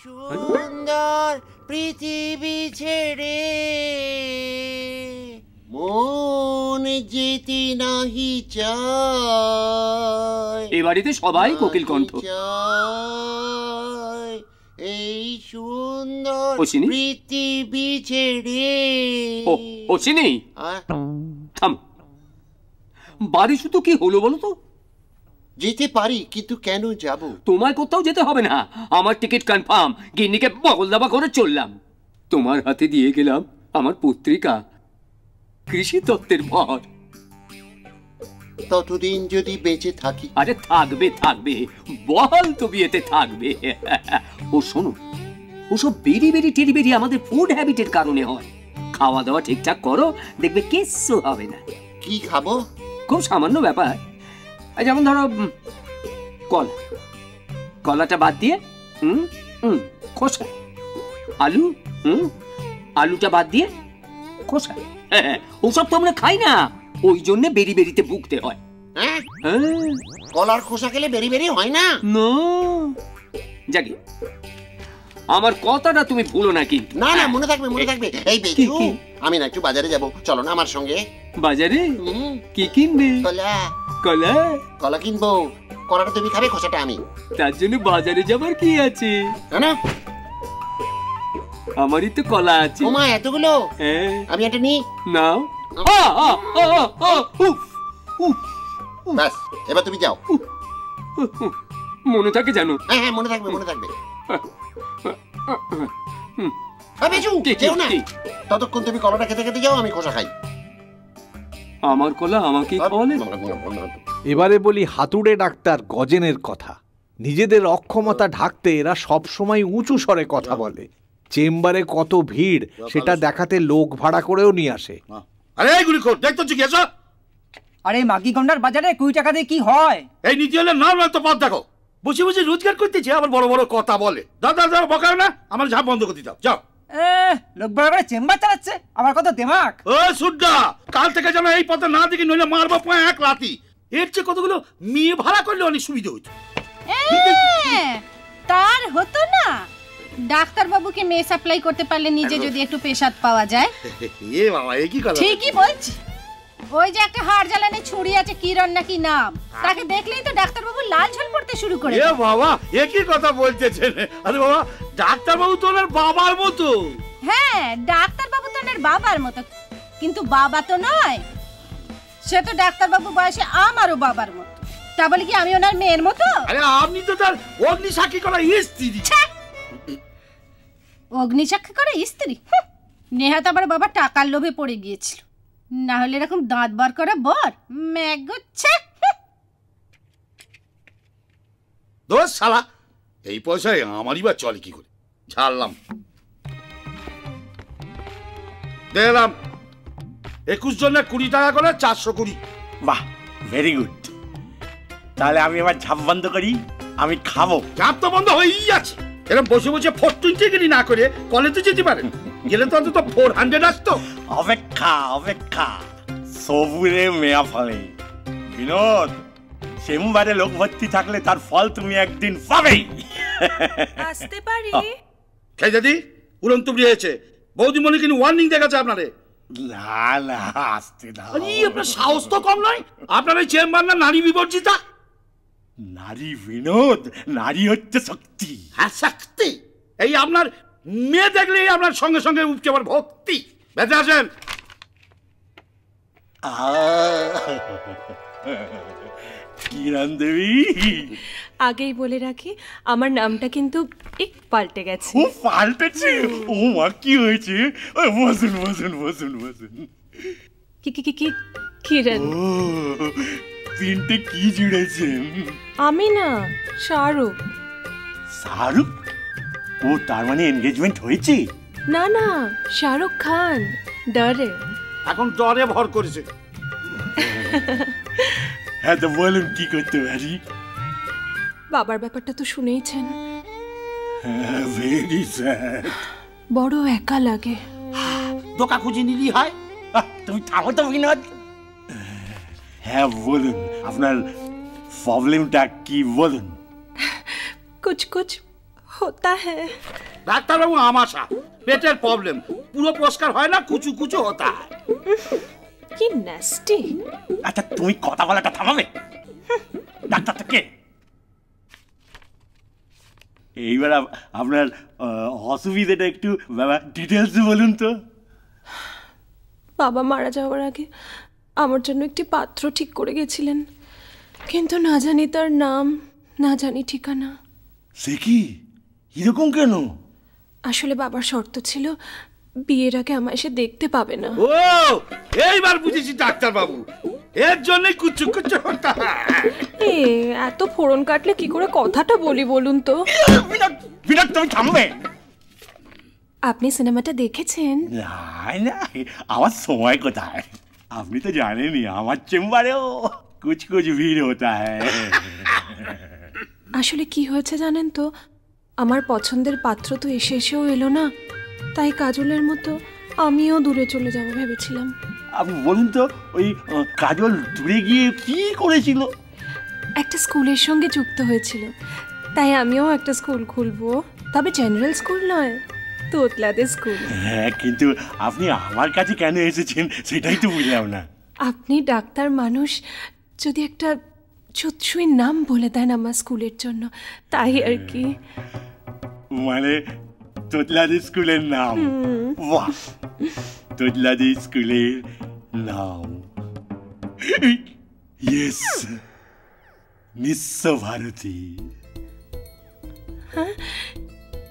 সুন্দর পৃথিবী ছেড়ে মন যেতে নাহি চায়। এ বাড়িতে সবাই কোকিল কণ্ঠ। এই সুন্দর পৃথিবী ছেড়ে। ও চিনি, থাম। বাড়ি শুধু কি হলো বলো তো? যেতে পারি, কিন্তু কেন যাব? তোমায় কোথাও যেতে হবে না, আমার টিকিট কনফার্ম। গিন্নিকে বগল দাবা করে চললাম। তোমার হাতে দিয়ে গেলাম আমার পত্রিকা, কৃষি তত্ত্বের ভর। ততদিন যদি বেঁচে থাকি। আরে থাকবে থাকবে, বহাল তো বিয়েতে থাকবে। ও শোনো, ওসব বেরি বেরি টেরি বেরি আমাদের ফুড হ্যাবিটের কারণে হয়। খাওয়া দাওয়া ঠিকঠাক করো, দেখবে কিচ্ছু হবে না। কি খাবো? খুব সামান্য ব্যাপার, যেমন ধরো কলা। কলাটা বাদ দিয়ে খোসা। আলু, আলুটা বাদ দিয়ে খোসা। ওসব তো আমরা খাই না, ওই জন্য বেরি বেরিতে ভুগতে হয়। কলার খোসা খেলে বেরি বেরি হয় না? না, জানি। আমার কথাটা তুমি ভুলো না কিন্তু। না না, মনে থাকবে মনে থাকবে। এই বেচু, আমি না একটু বাজারে যাব, চলো না আমার সঙ্গে। বাজারে কি কিনবে? কলা। কলা? কলা কিনবো। কলাটা তুমি খাবে, খোসাটা আমি। তার জন্য বাজারে যাবার কি আছে? না, আমারই তো কলা আছে। ওমা, এতগুলো? আমি এটা নিই। নাও। ব্যাস, এবার তুমি যাও। মনে থাকে জানো? হ্যাঁ হ্যাঁ, মনে থাকবে মনে থাকবে। ততক্ষণ তুমি কলাটা খেতে খেতে যাও, আমি খোসা খাই। আমার কলা আমাকে খাওয়ালে। এবারে বলি হাতুড়ে ডাক্তার গজেনের কথা। নিজেদের অক্ষমতা ঢাকতে এরা সবসময় উঁচু স্বরে কথা বলে। চেম্বারে কত ভিড় সেটা দেখাতে লোক ভাড়া করেও নিয়ে আসে। আরে এইগুলি খোর, দেখ তো জিজ্ঞাসা। আরে মাগি গন্ডার বাজারে 20 টাকা দিয়ে কি হয়? এই নীতি হলে নাম না তো পথ দেখো। বসে বসে রোজগার করতেছে, আবার বড় বড় কথা বলে। দাদা দাদা বকাও না, আমার ঝাপ বন্ধ করে দাও, যাও। লোক ভাড়া করে চেম্বার চালাচ্ছে, আমার কত দেমাক। ও সুড্ডা, কাল থেকে যেন এই পথে না দেখি, নইলে মারবো এক লাথি। এর চেয়ে কতগুলো মেয়ে ভাড়া করলে অনেক সুবিধা হইতো। তার হতো না, ডাক্তার বাবুকে মেয়ে সাপ্লাই করতে পারলে নিজে যদি একটু পেশাদ পাওয়া যায়। এ বাবা, এ কি কথা? ঠিকই বলছি। ওই যে একটা হাড় জ্বালানি ছুরি আছে, কিরণ নাকি নাম, তাকে দেখলেই তো ডাক্তার বাবু লাল ঝোল পড়তে শুরু করে। এ বাবা, এ কি কথা বলতেছেন? আরে বাবা, ডাক্তার বাবু তো ওনার বাবার মতো। হ্যাঁ, ডাক্তার বাবু তো ওনার বাবার মতো, কিন্তু বাবা তো নয়। সে তো ডাক্তার বাবু বয়সে আমারও বাবার মতো। তা বলে কি আমি ওনার মেয়ের মতো? আরে আপনি তো তার অগ্নিসাক্ষী করা স্ত্রী। অগ্নিসাক্ষী করা স্ত্রী? নেহাত আবার বাবা টাকার লোভে পড়ে গিয়েছিল, না হলে এরকম দাঁত বার করা বর ম্যাগোচ্ছে। দোষ শালা, এই পয়সায় আমারই বা চলে কি করে? ছাড়লাম, দেখলাম 21 জনের 20 টাকা করে 420। বাহ, ভেরি গুড। তাহলে আমি এবার ঝাপ বন্ধ করি, আমি খাবো। ঝাপ তো বন্ধ হয়েই আছে। এরকম বসে বসে 420 না করে কলেজে যেতে পারেন, গেলে তো অন্তত 400 আসতো। অপেক্ষা অপেক্ষা, সবুরে মেয়া ফলে। বিনোদ, চেম্বারে লোক ভর্তি থাকলে তার ফল তুমি একদিন পাবেই। আসতে পারি? খাই দাদি, উড়ন্ত হয়েছে। বৌদিমণি কিন্তু ওয়ার্নিং দেখাচ্ছে আপনারে। না না, আসতে দাও। আপনার সাহস তো কম নয়। আপনার এই চেম্বার না নারী বিবর্জিতা? নারী বিনোদ, নারী হচ্ছে শক্তি। হ্যাঁ, শক্তি। এই আপনার মেয়ে দেখলেই আপনার সঙ্গে সঙ্গে উপচে আবার ভক্তি। বেঁচে আসেন। কিরণ দেবী, আগেই বলে রাখি, আমার নামটা কিন্তু একটু পাল্টে গেছে। ও পাল্টেছে? ও মা, কি হয়েছে? বসুন বসুন বসুন বসুন। কি কি কি কিরণ? পিনটে কি জুড়েছে? আমি না, শাহরুখ। শাহরুখ? ও, তার মানে এনগেজমেন্ট হয়েছে? না না, শাহরুখ খান। ডরে, এখন ডরে ভর করেছে। হ্যাঁ, তো বলুন কি করতে পারি? বাবার ব্যাপারটা তো শুনেইছেন। Very sad. বড় একা লাগে। দোকা খুঁজে নিলি হয়। তুমি থামো তো বিনোদ। হ্যাঁ বলুন, আপনার প্রবলেমটা কি বলুন। কুছ কুছ होता है। ডাক্তারবাবু আমাশা, পেটের প্রবলেম, পুরো পরিষ্কার হয় না, কুচু কুচু হতা হয়। কি নাস্টি। আচ্ছা তুমি কথা বলাটা থামাবে? ডাক্তারটা কে? এইবার আপনার অসুবিধাটা একটু বাবা ডিটেলসে বলুন তো। বাবা মারা যাওয়ার আগে আমার জন্য একটি পাত্র ঠিক করে গেছিলেন, কিন্তু না জানি তার নাম, না জানি ঠিকানা। সে কি এরকম কেন? আসলে বাবার শর্ত ছিল বিয়ের আগে আমায় এসে দেখতে পাবে না। ও এইবার বুঝেছি ডাক্তারবাবু, এর জন্যই কুচু কুচু হতা হয়। এত ফোড়ন কাটলে কি করে কথাটা বলি বলুন তো? বিরাট তুমি থামবে? আপনি সিনেমাটা দেখেছেন? না, আমার সময় কোথায়? আপনি তো জানেনই আমার চেম্বারেও কুছ কুছ ভিড় হতা হ্যায়। আসলে কি হয়েছে জানেন তো, আমার পছন্দের পাত্র তো এসেও এলো না, তাই কাজলের মতো আমিও দূরে চলে যাব ভেবেছিলাম। আপনি বলুন তো, ওই কাজল দূরে গিয়ে কি করেছিল? একটা স্কুলের সঙ্গে যুক্ত হয়েছিল, তাই আমিও একটা স্কুল খুলবো, তবে জেনারেল স্কুল নয়, তোতলাদের স্কুল। হ্যাঁ, কিন্তু আপনি আমার কাছে কেন এসেছেন সেটাই তো বুঝলাম না। আপনি ডাক্তার মানুষ, যদি একটা চুৎসুই নাম বলে দেন আমার স্কুলের জন্য, তাই আর কি। মানে তোতলাদি স্কুলের নাম? বাহ, তোতলাদি স্কুলের নাম ইয়েস, নিঃস্ব ভারতী। হ্যাঁ,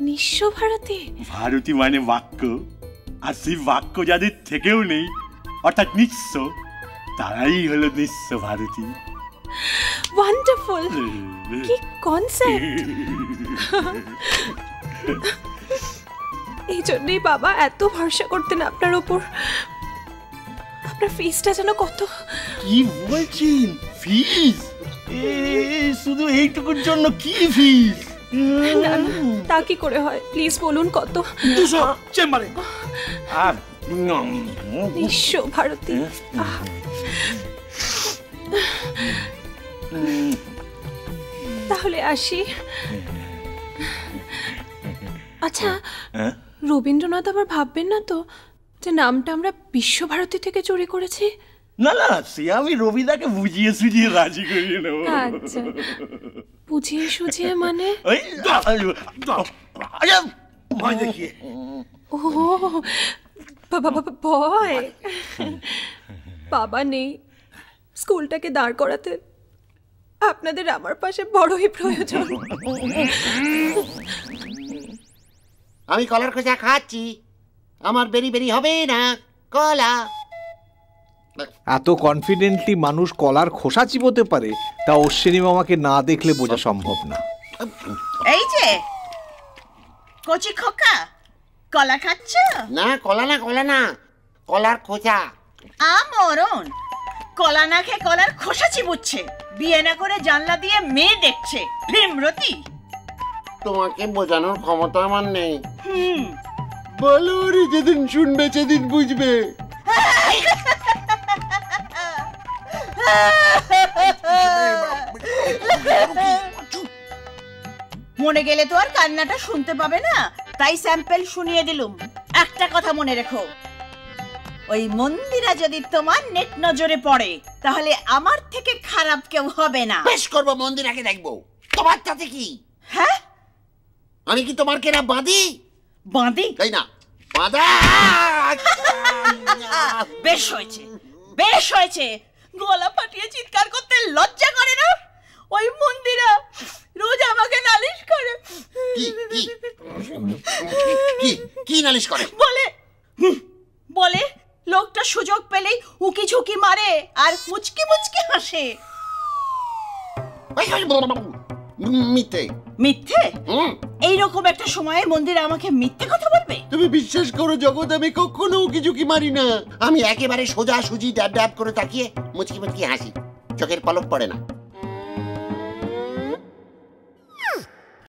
নিঃস্ব ভারতী। ভারতী মানে বাক্য, আর সেই বাক্য যাদের থেকেও নেই, অর্থাৎ নিঃস্ব, তারাই হলো নিঃস্ব ভারতী। ওয়ান্ডারফুল, কি কনসেপ্ট! এই জন্যই বাবা এত ভরসা করতেন আপনার ওপর। আপনার ফিসটা যেন কত। কি বলছেন? ফিস? শুধু এইটুকুর জন্য কি ফিস? না না, তা কি করে হয়? প্লিজ বলুন কত। 200 চেম্বারে। আর নিঃস্ব ভারতী। তাহলে আসি। আচ্ছা, রবীন্দ্রনাথ আবার ভাববেন না তো যে নামটা আমরা বিশ্বভারতী থেকে চুরি করেছি? না না, সে আমি রবিদাকে বুঝিয়ে সুঝিয়ে রাজি করিয়ে নেব। আচ্ছা, বুঝিয়ে সুঝিয়ে মানে? ওই ভয় দেখিয়ে। ও ভয়। বাবা নেই, স্কুলটাকে দাঁড় করাতে আপনাদের আমার পাশে বড়ই প্রয়োজন। আমি কলার খোসা খাচ্ছি, আমার বেরি বেরি হবে না কলা। এত কনফিডেন্টলি মানুষ কলার খোসা চিবোতে পারে, তা অশ্বিনী মামাকে না দেখলে বোঝা সম্ভব না। এই যে কচি খোকা, কলা খাচ্ছ? না কলা না, কলা না, কলার খোসা। আমরণ কলা না খেয়ে কলার খোসা চিবুচ্ছে, বিয়ে না করে জানলা দিয়ে মেয়ে দেখছে। ভীমরতি, তোমাকে বোঝানোর ক্ষমতা আমার নেই। বলো রে, যেদিন শুনবে সেদিন বুঝবে। মনে গেলে তো আর কান্নাটা শুনতে পাবে না, তাই স্যাম্পল শুনিয়ে দিলুম। একটা কথা মনে রেখো, ওই মন্দিরা যদি তোমার নেট নজরে পড়ে, তাহলে আমার থেকে খারাপ কেউ হবে না। বেশ করবো, মন্দিরাকে দেখবো। তোমার তাতে কি? হ্যাঁ, আমি কি তোমার কেনা বাঁধি? বাঁধি? তাই না, বাঁধা। বেশ হয়েছে, বেশ হয়েছে। গলা ফাটিয়ে চিৎকার করতে লজ্জা করে না? ওই মন্দিরা রোজ আমাকে নালিশ করে। কি কি কি কি নালিশ করে? বলে লোকটা সুযোগ পেলেই উকি ঝুঁকি মারে আর মুচকি মুচকি হাসে। মিথ্যে। মিথ্যে? এইরকম একটা সময়ে মন্দিরে আমাকে মিথ্যে কথা বলবে? তুমি বিশ্বাস করো জগৎ, আমি কখনো উকি ঝুঁকি মারি না। আমি একেবারে সোজা সুজি ড্যাব ড্যাব করে তাকিয়ে মুচকি মুচকি হাসি, চোখের পলক পড়ে না।